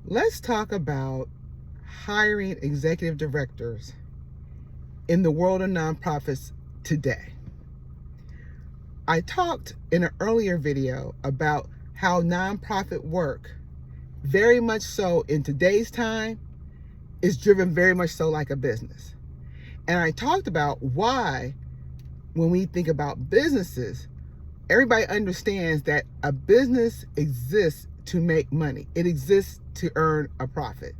Let's talk about hiring executive directors in the world of nonprofits today. I talked in an earlier video about how nonprofit work, very much so in today's time, is driven very much so like a business. And I talked about why, when we think about businesses, everybody understands that a business exists to make money. It exists to earn a profit.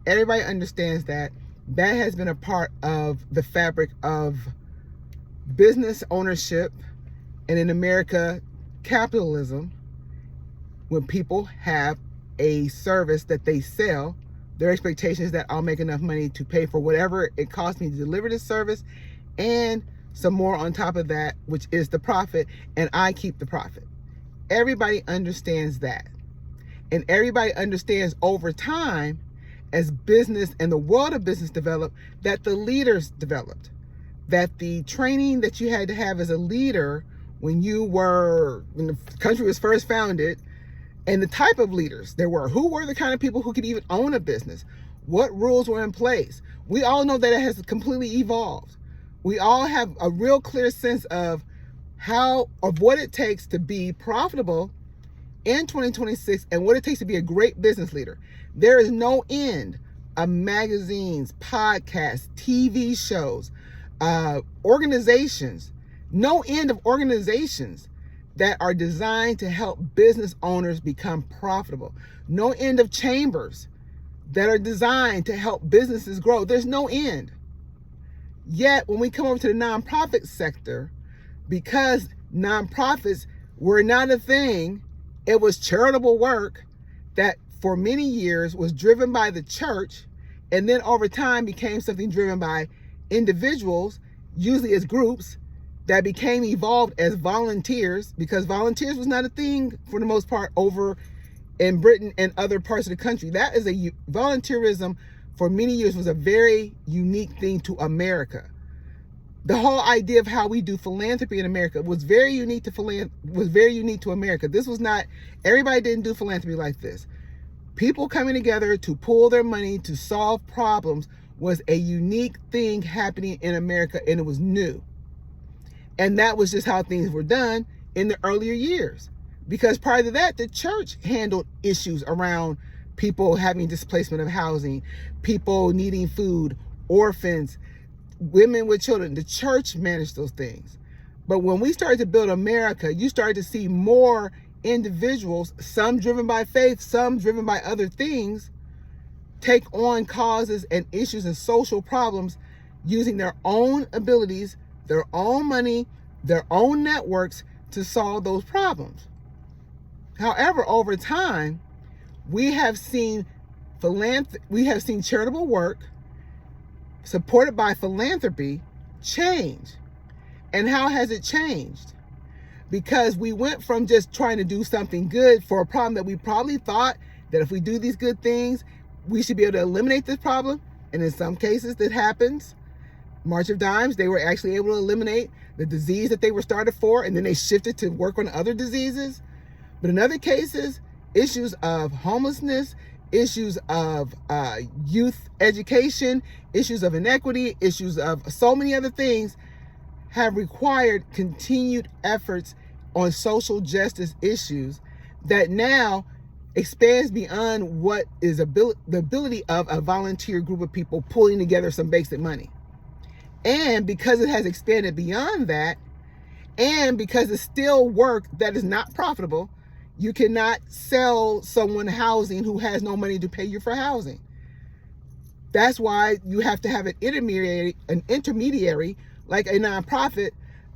Everybody understands that. That has been a part of the fabric of business ownership, and in America, capitalism. When people have a service that they sell, their expectation is that I'll make enough money to pay for whatever it costs me to deliver this service, and some more on top of that, which is the profit, and I keep the profit. Everybody understands that. And everybody understands over time, as business and the world of business developed, that the leaders developed. That the training that you had to have as a leader when the country was first founded, and the type of leaders there were, who were the kind of people who could even own a business, what rules were in place. We all know that it has completely evolved. We all have a real clear sense of what it takes to be profitable in 2026 and what it takes to be a great business leader. There is no end of magazines, podcasts, TV shows, organizations, no end of organizations that are designed to help business owners become profitable. No end of chambers that are designed to help businesses grow. There's no end. Yet, when we come over to the nonprofit sector, because nonprofits were not a thing, it was charitable work that for many years was driven by the church, and then over time became something driven by individuals, usually as groups, that became evolved as volunteers, because volunteers was not a thing for the most part over in Britain and other parts of the country. That is volunteerism for many years was a very unique thing to America. The whole idea of how we do philanthropy in America was very unique to America. This was not, everybody didn't do philanthropy like this. People coming together to pool their money to solve problems was a unique thing happening in America, and it was new. And that was just how things were done in the earlier years. Because prior to that, the church handled issues around people having displacement of housing, people needing food, orphans, women with children. The church managed those things. But when we started to build America, you started to see more individuals, some driven by faith, some driven by other things, take on causes and issues and social problems using their own abilities, their own money, their own networks to solve those problems. However, over time, we have seen charitable work supported by philanthropy change. And how has it changed? Because we went from just trying to do something good for a problem that we probably thought that if we do these good things, we should be able to eliminate this problem. And in some cases that happens. March of Dimes, they were actually able to eliminate the disease that they were started for, and then they shifted to work on other diseases. But in other cases, issues of homelessness, issues of youth education, issues of inequity, issues of so many other things have required continued efforts on social justice issues that now expands beyond what is the ability of a volunteer group of people pulling together some basic money. And because it has expanded beyond that, and because it's still work that is not profitable, you cannot sell someone housing who has no money to pay you for housing. That's why you have to have an intermediary like a nonprofit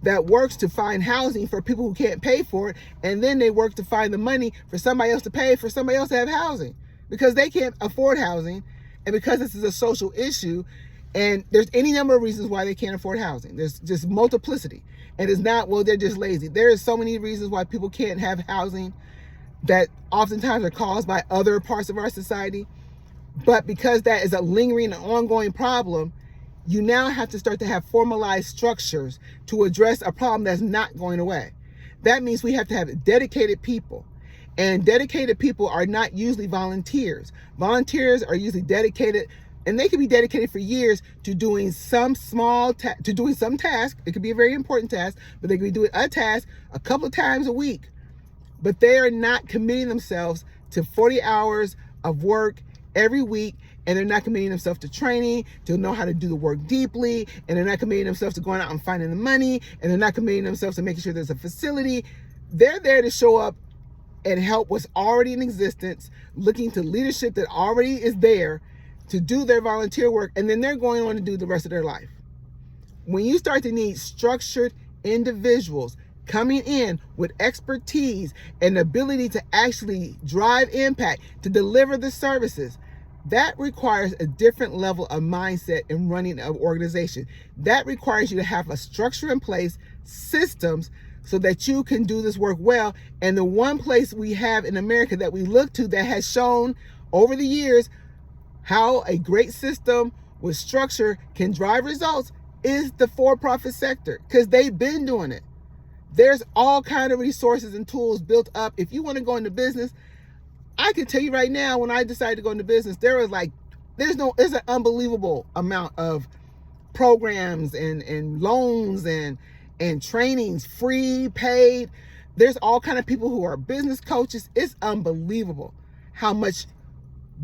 that works to find housing for people who can't pay for it, and then they work to find the money for somebody else to pay for somebody else to have housing because they can't afford housing, and because this is a social issue, and there's any number of reasons why they can't afford housing. There's just multiplicity, and it's not, well, they're just lazy. There is so many reasons why people can't have housing that oftentimes are caused by other parts of our society. But because that is a lingering and ongoing problem, you now have to start to have formalized structures to address a problem that's not going away. That means we have to have dedicated people. And dedicated people are not usually volunteers. Volunteers are usually dedicated, and they can be dedicated for years to doing some task. It could be a very important task, but they can be doing a task a couple of times a week. But they are not committing themselves to 40 hours of work every week, and they're not committing themselves to training, to know how to do the work deeply, and they're not committing themselves to going out and finding the money, and they're not committing themselves to making sure there's a facility. They're there to show up and help what's already in existence, looking to leadership that already is there to do their volunteer work, and then they're going on to do the rest of their life. When you start to need structured individuals coming in with expertise and the ability to actually drive impact, to deliver the services, that requires a different level of mindset in running an organization. That requires you to have a structure in place, systems, so that you can do this work well. And the one place we have in America that we look to that has shown over the years how a great system with structure can drive results is the for-profit sector, because they've been doing it. There's all kinds of resources and tools built up. If you want to go into business, I can tell you right now, when I decided to go into business, there's an unbelievable amount of programs and loans and trainings, free, paid. There's all kind of people who are business coaches. It's unbelievable how much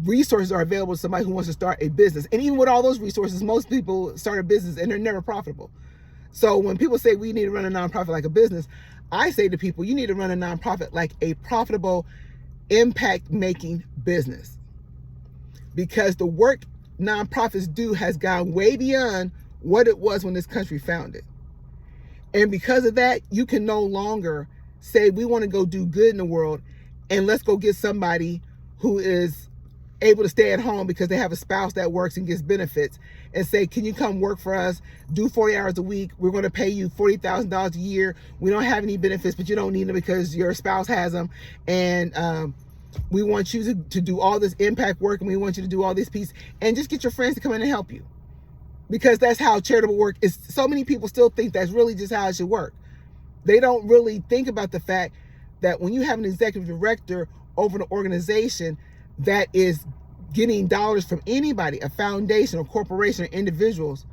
resources are available to somebody who wants to start a business. And even with all those resources, most people start a business and they're never profitable. So when people say we need to run a nonprofit like a business, I say to people, you need to run a nonprofit like a profitable, impact-making business. Because the work nonprofits do has gone way beyond what it was when this country founded. And because of that, you can no longer say we want to go do good in the world and let's go get somebody who is able to stay at home because they have a spouse that works and gets benefits, and say, can you come work for us, do 40 hours a week, we're going to pay you $40,000 a year, we don't have any benefits, but you don't need them because your spouse has them, and we want you to do all this impact work, and we want you to do all this piece, and just get your friends to come in and help you. Because that's how charitable work is. So many people still think that's really just how it should work. They don't really think about the fact that when you have an executive director over an organization that is getting dollars from anybody, a foundation or corporation or individuals,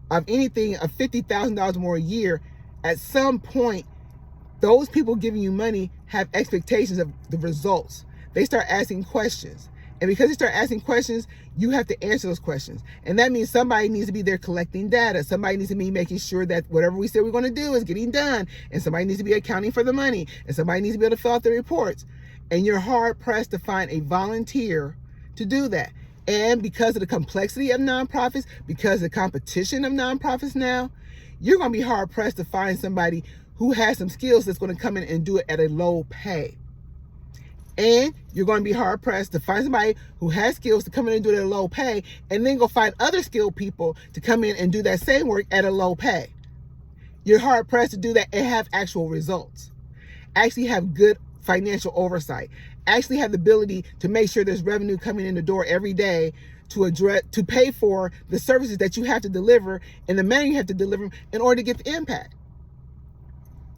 of anything of $50,000 more a year, at some point, those people giving you money have expectations of the results. They start asking questions. And because they start asking questions, you have to answer those questions. And that means somebody needs to be there collecting data. Somebody needs to be making sure that whatever we say we're going to do is getting done. And somebody needs to be accounting for the money. And somebody needs to be able to fill out the reports. And you're hard pressed to find a volunteer to do that. And because of the complexity of nonprofits, because of the competition of nonprofits now, you're going to be hard pressed to find somebody who has some skills that's going to come in and do it at a low pay. And you're going to be hard pressed to find somebody who has skills to come in and do it at a low pay, and then go find other skilled people to come in and do that same work at a low pay. You're hard pressed to do that and have actual results. Actually have good financial oversight. Actually have the ability to make sure there's revenue coming in the door every day to pay for the services that you have to deliver and the manner you have to deliver in order to get the impact.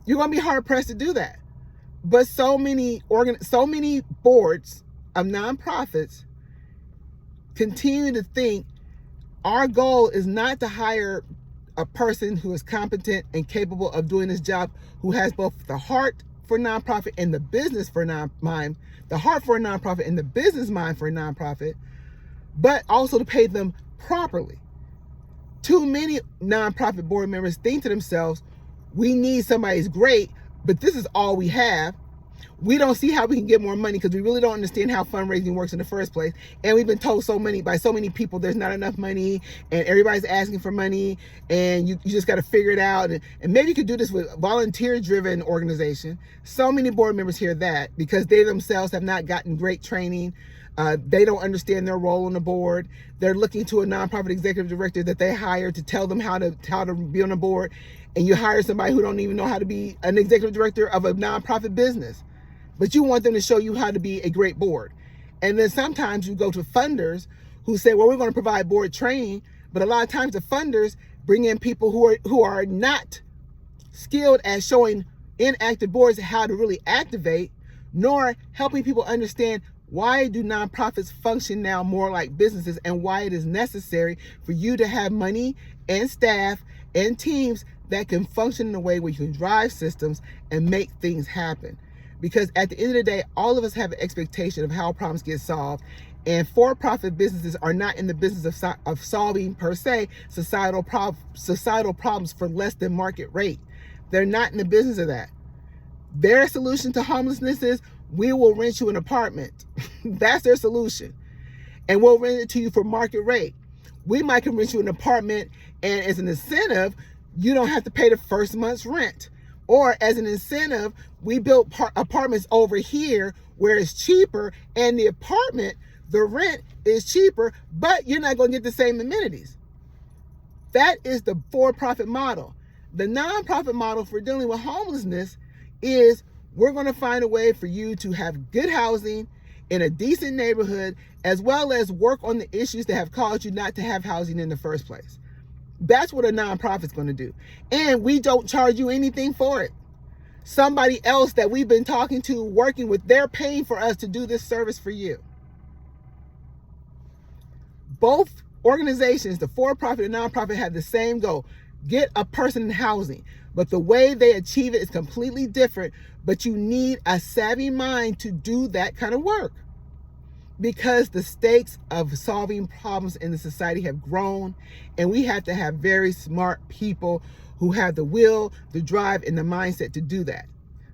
You're going to be hard pressed to do that. But so many boards of nonprofits continue to think our goal is not to hire a person who is competent and capable of doing this job, who has both the heart for nonprofit and the business for mind, the heart for a nonprofit and the business mind for a nonprofit, but also to pay them properly. Too many nonprofit board members think to themselves, we need somebody who's great, but this is all we have. We don't see how we can get more money because we really don't understand how fundraising works in the first place. And we've been told by so many people there's not enough money and everybody's asking for money and you just got to figure it out. And maybe you could do this with a volunteer-driven organization. So many board members hear that because they themselves have not gotten great training. They don't understand their role on the board. They're looking to a nonprofit executive director that they hire to tell them how to be on the board. And you hire somebody who don't even know how to be an executive director of a nonprofit business. But you want them to show you how to be a great board. And then sometimes you go to funders who say, well, we're going to provide board training. But a lot of times the funders bring in people who are not skilled at showing inactive boards how to really activate, nor helping people understand why do nonprofits function now more like businesses and why it is necessary for you to have money and staff and teams that can function in a way where you can drive systems and make things happen. Because at the end of the day, all of us have an expectation of how problems get solved. And for-profit businesses are not in the business of solving, per se, societal problems for less than market rate. They're not in the business of that. Their solution to homelessness is, we will rent you an apartment. That's their solution. And we'll rent it to you for market rate. We might can rent you an apartment, and as an incentive, you don't have to pay the first month's rent. Or as an incentive, we built apartments over here where it's cheaper, and the apartment, the rent is cheaper, but you're not going to get the same amenities. That is the for-profit model. The nonprofit model for dealing with homelessness is, we're going to find a way for you to have good housing in a decent neighborhood, as well as work on the issues that have caused you not to have housing in the first place. That's what a nonprofit's going to do. And we don't charge you anything for it. Somebody else that we've been talking to, working with, they're paying for us to do this service for you. Both organizations, the for-profit and nonprofit, have the same goal: get a person in housing. But the way they achieve it is completely different. But you need a savvy mind to do that kind of work, because the stakes of solving problems in the society have grown, and we have to have very smart people who have the will, the drive, and the mindset to do that.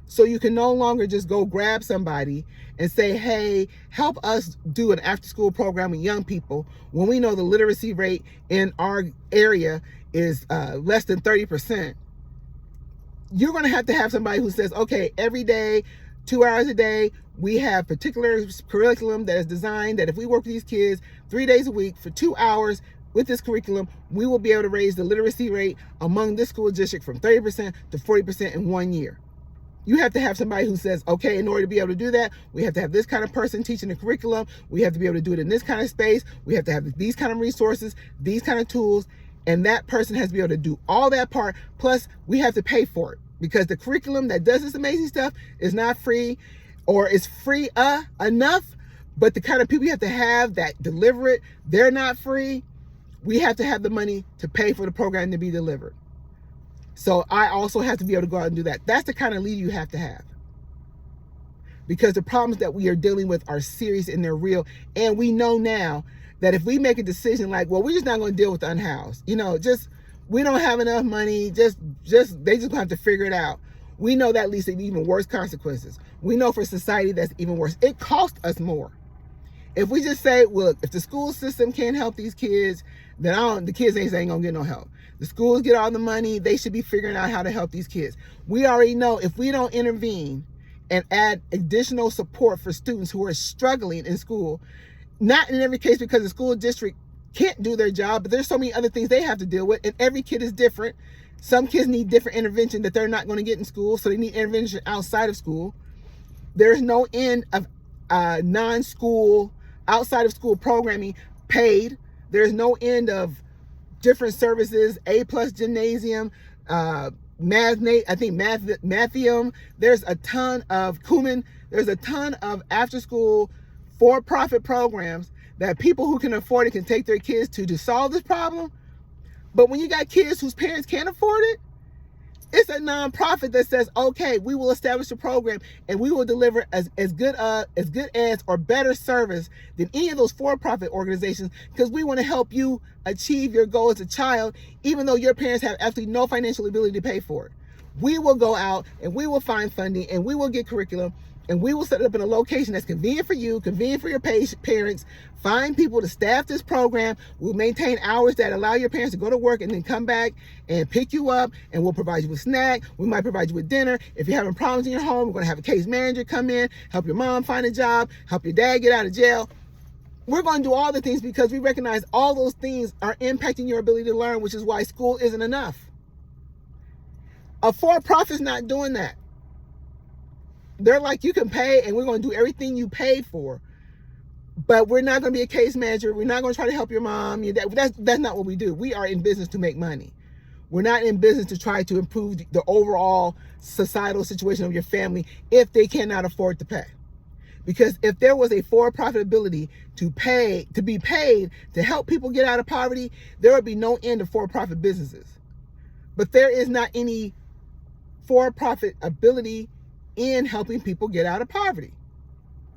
So you can no longer just go grab somebody and say, hey, help us do an after-school program with young people, when we know the literacy rate in our area is less than 30%. You're going to have somebody who says, okay, every day, 2 hours a day, we have particular curriculum that is designed that if we work with these kids 3 days a week for 2 hours with this curriculum, we will be able to raise the literacy rate among this school district from 30% to 40% in 1 year. You have to have somebody who says, okay, in order to be able to do that, we have to have this kind of person teaching the curriculum. We have to be able to do it in this kind of space. We have to have these kind of resources, these kind of tools. And that person has to be able to do all that part. Plus, we have to pay for it, because the curriculum that does this amazing stuff is not free, or is free enough. But the kind of people you have to have that deliver it, they're not free. We have to have the money to pay for the program to be delivered. So I also have to be able to go out and do that. That's the kind of leader you have to have, because the problems that we are dealing with are serious and they're real. And we know now that if we make a decision like, well, we're just not going to deal with the unhoused, we don't have enough money, they just going to have to figure it out. We know that leads to even worse consequences. We know for society that's even worse. It costs us more. If we just say, well, if the school system can't help these kids, then the kids ain't going to get no help. The schools get all the money. They should be figuring out how to help these kids. We already know if we don't intervene and add additional support for students who are struggling in school, not in every case because the school district can't do their job, but there's so many other things they have to deal with, and every kid is different. Some kids need different intervention that they're not going to get in school, so they need intervention outside of school. There's no end of non-school, outside of school programming paid. There's no end of different services, A+ gymnasium, Mathium. There's a ton of Kuman. There's a ton of after-school for-profit programs that people who can afford it can take their kids to solve this problem. But when you got kids whose parents can't afford it, it's a nonprofit that says, okay, we will establish a program and we will deliver as good as or better service than any of those for-profit organizations, because we want to help you achieve your goal as a child, even though your parents have absolutely no financial ability to pay for it. We will go out and we will find funding and we will get curriculum and we will set it up in a location that's convenient for you, convenient for your parents, find people to staff this program. We'll maintain hours that allow your parents to go to work and then come back and pick you up, and we'll provide you with snack. We might provide you with dinner. If you're having problems in your home, we're going to have a case manager come in, help your mom find a job, help your dad get out of jail. We're going to do all the things because we recognize all those things are impacting your ability to learn, which is why school isn't enough. A for-profit's not doing that. They're like, you can pay and we're going to do everything you paid for, but we're not going to be a case manager. We're not going to try to help your mom. That's not what we do. We are in business to make money. We're not in business to try to improve the overall societal situation of your family if they cannot afford to pay. Because if there was a for-profit ability to be paid to help people get out of poverty, there would be no end of for-profit businesses. But there is not any for-profit ability in helping people get out of poverty.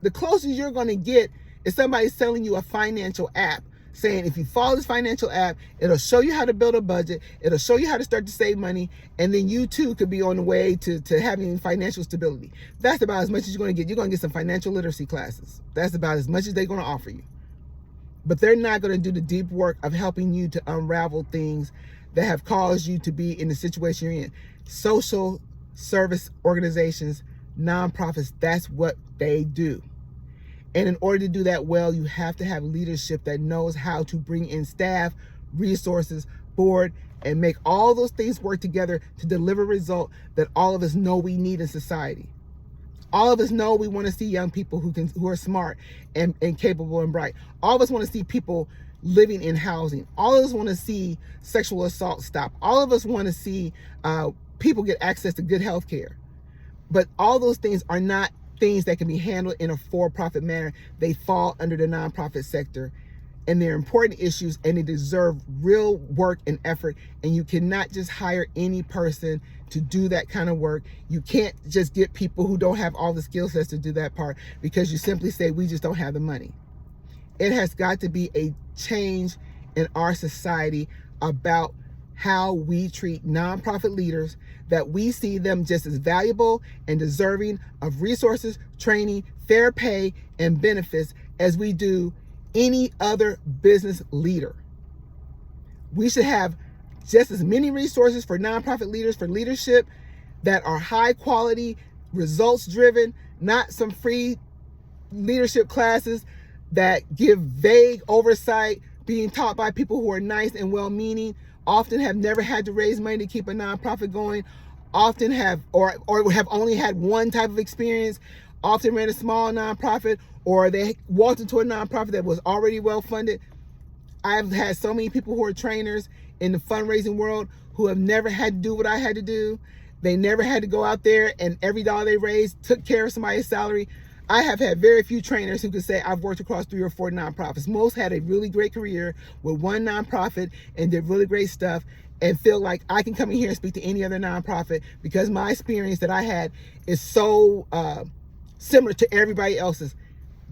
The closest you're going to get is somebody selling you a financial app, saying if you follow this financial app, it'll show you how to build a budget, it'll show you how to start to save money, and then you too could be on the way to having financial stability. That's about as much as you're going to get. You're going to get some financial literacy classes. That's about as much as they're going to offer you. But they're not going to do the deep work of helping you to unravel things that have caused you to be in the situation you're in. Social service organizations, nonprofits, that's what they do. And in order to do that well, you have to have leadership that knows how to bring in staff, resources, board, and make all those things work together to deliver a result that all of us know we need in society. All of us know we want to see young people who are smart and capable and bright. All of us want to see people living in housing. All of us want to see sexual assault stop. All of us want to see people get access to good health care. But all those things are not things that can be handled in a for-profit manner. They fall under the nonprofit sector, and they're important issues, and they deserve real work and effort. And you cannot just hire any person to do that kind of work. You can't just get people who don't have all the skill sets to do that part because you simply say, we just don't have the money. It has got to be a change in our society about how we treat nonprofit leaders, that we see them just as valuable and deserving of resources, training, fair pay, and benefits as we do any other business leader. We should have just as many resources for nonprofit leaders, for leadership that are high quality, results driven, not some free leadership classes that give vague oversight, being taught by people who are nice and well-meaning, often have never had to raise money to keep a nonprofit going, often have or have only had one type of experience, often ran a small nonprofit, or they walked into a nonprofit that was already well funded. I've had so many people who are trainers in the fundraising world who have never had to do what I had to do. They never had to go out there and every dollar they raised took care of somebody's salary. I have had very few trainers who could say I've worked across 3 or 4 nonprofits. Most had a really great career with one nonprofit and did really great stuff and feel like I can come in here and speak to any other nonprofit because my experience that I had is so similar to everybody else's.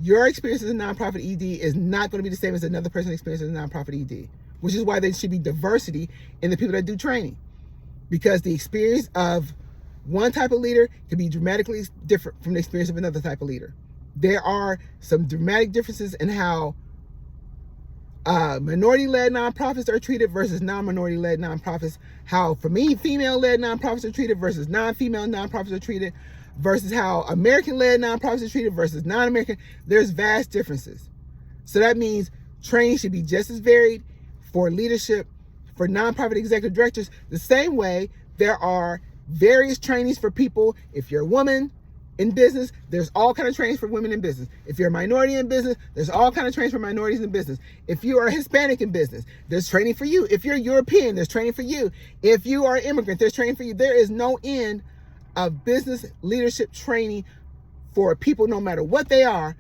Your experience as a nonprofit ED is not going to be the same as another person's experience as a nonprofit ED, which is why there should be diversity in the people that do training, because the experience of one type of leader can be dramatically different from the experience of another type of leader. There are some dramatic differences in how minority-led nonprofits are treated versus non-minority-led nonprofits. How, for me, female-led nonprofits are treated versus non-female nonprofits are treated, versus how American-led nonprofits are treated versus non-American. There's vast differences. So that means training should be just as varied for leadership, for nonprofit executive directors, the same way there are various trainings for people. If you're a woman in business, there's all kind of trainings for women in business. If you're a minority in business, there's all kind of trainings for minorities in business. If you are Hispanic in business, there's training for you. If you're European, there's training for you. If you are an immigrant, there's training for you. There is no end of business leadership training for people, no matter what they are.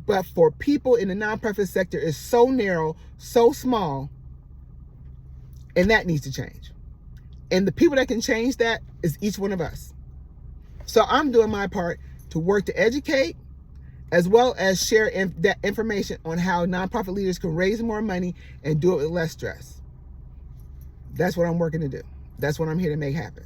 But for people in the nonprofit sector, is so narrow, so small, and that needs to change. And the people that can change that is each one of us. So I'm doing my part to work to educate, as well as share that information on how nonprofit leaders can raise more money and do it with less stress. That's what I'm working to do. That's what I'm here to make happen.